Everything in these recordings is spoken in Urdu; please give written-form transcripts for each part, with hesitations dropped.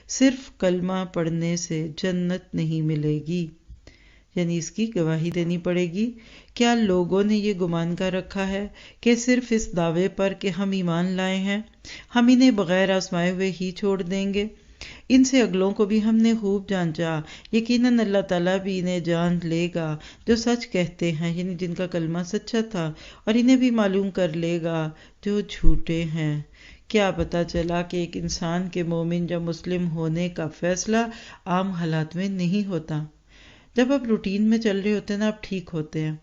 صرف کلمہ پڑھنے سے جنت نہیں ملے گی، یعنی اس کی گواہی دینی پڑے گی۔ کیا لوگوں نے یہ گمان کر رکھا ہے کہ صرف اس دعوے پر کہ ہم ایمان لائے ہیں ہم انہیں بغیر آزمائے ہوئے ہی چھوڑ دیں گے؟ ان سے اگلوں کو بھی ہم نے خوب جانچا، یقیناً اللہ تعالیٰ بھی انہیں جان لے گا جو سچ کہتے ہیں، یعنی جن کا کلمہ سچا تھا، اور انہیں بھی معلوم کر لے گا جو جھوٹے ہیں۔ کیا پتہ چلا کہ ایک انسان کے مومن یا مسلم ہونے کا فیصلہ عام حالات میں نہیں ہوتا۔ جب آپ روٹین میں چل رہے ہوتے ہیں نا، آپ ٹھیک ہوتے ہیں،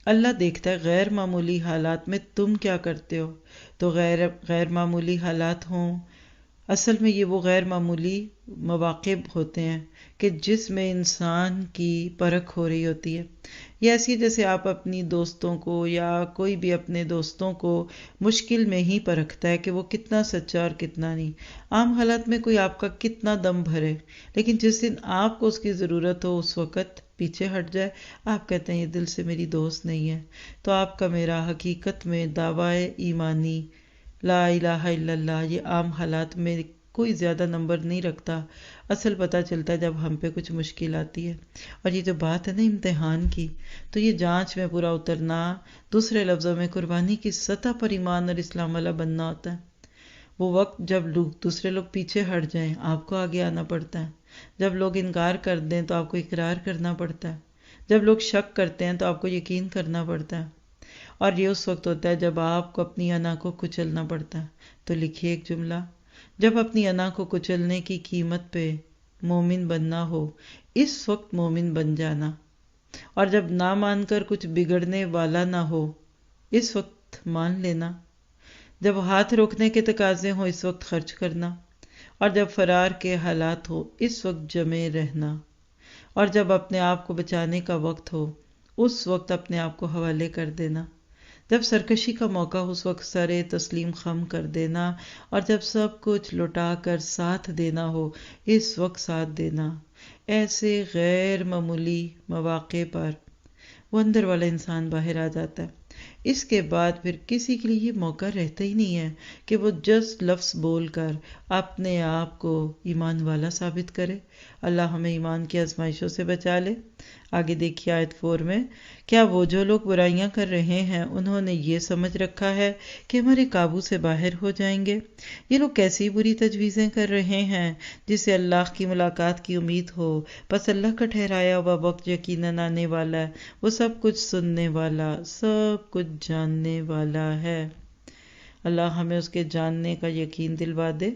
اللہ دیکھتا ہے غیر معمولی حالات میں تم کیا کرتے ہو، تو غیر معمولی حالات ہوں، اصل میں یہ وہ غیر معمولی مواقع ہوتے ہیں کہ جس میں انسان کی پرکھ ہو رہی ہوتی ہے۔ یہ ایسی جیسے آپ اپنی دوستوں کو یا کوئی بھی اپنے دوستوں کو مشکل میں ہی پرکھتا ہے کہ وہ کتنا سچا اور کتنا نہیں۔ عام حالات میں کوئی آپ کا کتنا دم بھرے، لیکن جس دن آپ کو اس کی ضرورت ہو اس وقت پیچھے ہٹ جائے، آپ کہتے ہیں یہ دل سے میری دوست نہیں ہے۔ تو آپ کا میرا حقیقت میں دعوی ایمانی لا الہ الا اللہ یہ عام حالات میں کوئی زیادہ نمبر نہیں رکھتا۔ اصل پتہ چلتا ہے جب ہم پہ کچھ مشکل آتی ہے۔ اور یہ جو بات ہے نا امتحان کی، تو یہ جانچ میں پورا اترنا، دوسرے لفظوں میں قربانی کی سطح پر ایمان اور اسلام والا بننا ہوتا ہے۔ وہ وقت جب دوسرے لوگ پیچھے ہٹ جائیں آپ کو آگے آنا پڑتا ہے، جب لوگ انکار کر دیں تو آپ کو اقرار کرنا پڑتا ہے، جب لوگ شک کرتے ہیں تو آپ کو یقین کرنا پڑتا ہے، اور یہ اس وقت ہوتا ہے جب آپ کو اپنی انا کو کچلنا پڑتا ہے۔ تو لکھیے ایک جملہ، جب اپنی انا کو کچلنے کی قیمت پہ مومن بننا ہو اس وقت مومن بن جانا، اور جب نہ مان کر کچھ بگڑنے والا نہ ہو اس وقت مان لینا، جب ہاتھ روکنے کے تقاضے ہوں اس وقت خرچ کرنا، اور جب فرار کے حالات ہو اس وقت جمے رہنا، اور جب اپنے آپ کو بچانے کا وقت ہو اس وقت اپنے آپ کو حوالے کر دینا، جب سرکشی کا موقع ہو اس وقت سرے تسلیم خم کر دینا، اور جب سب کچھ لوٹا کر ساتھ دینا ہو اس وقت ساتھ دینا۔ ایسے غیر معمولی مواقع پر وہ اندر والا انسان باہر آ جاتا ہے۔ اس کے بعد پھر کسی کے لیے یہ موقع رہتا ہی نہیں ہے کہ وہ جسٹ لفظ بول کر اپنے آپ کو ایمان والا ثابت کرے۔ اللہ ہمیں ایمان کی آزمائشوں سے بچا لے۔ آگے دیکھیے آیت 4 میں، کیا وہ جو لوگ برائیاں کر رہے ہیں انہوں نے یہ سمجھ رکھا ہے کہ ہمارے قابو سے باہر ہو جائیں گے؟ یہ لوگ کیسی بری تجویزیں کر رہے ہیں جسے اللہ کی ملاقات کی امید ہو، بس اللہ کا ٹھہرایا ہوا وقت یقیناً آنے والا ہے، وہ سب کچھ سننے والا، سب کچھ جاننے والا ہے۔ اللہ ہمیں اس کے جاننے کا یقین دلوا دے۔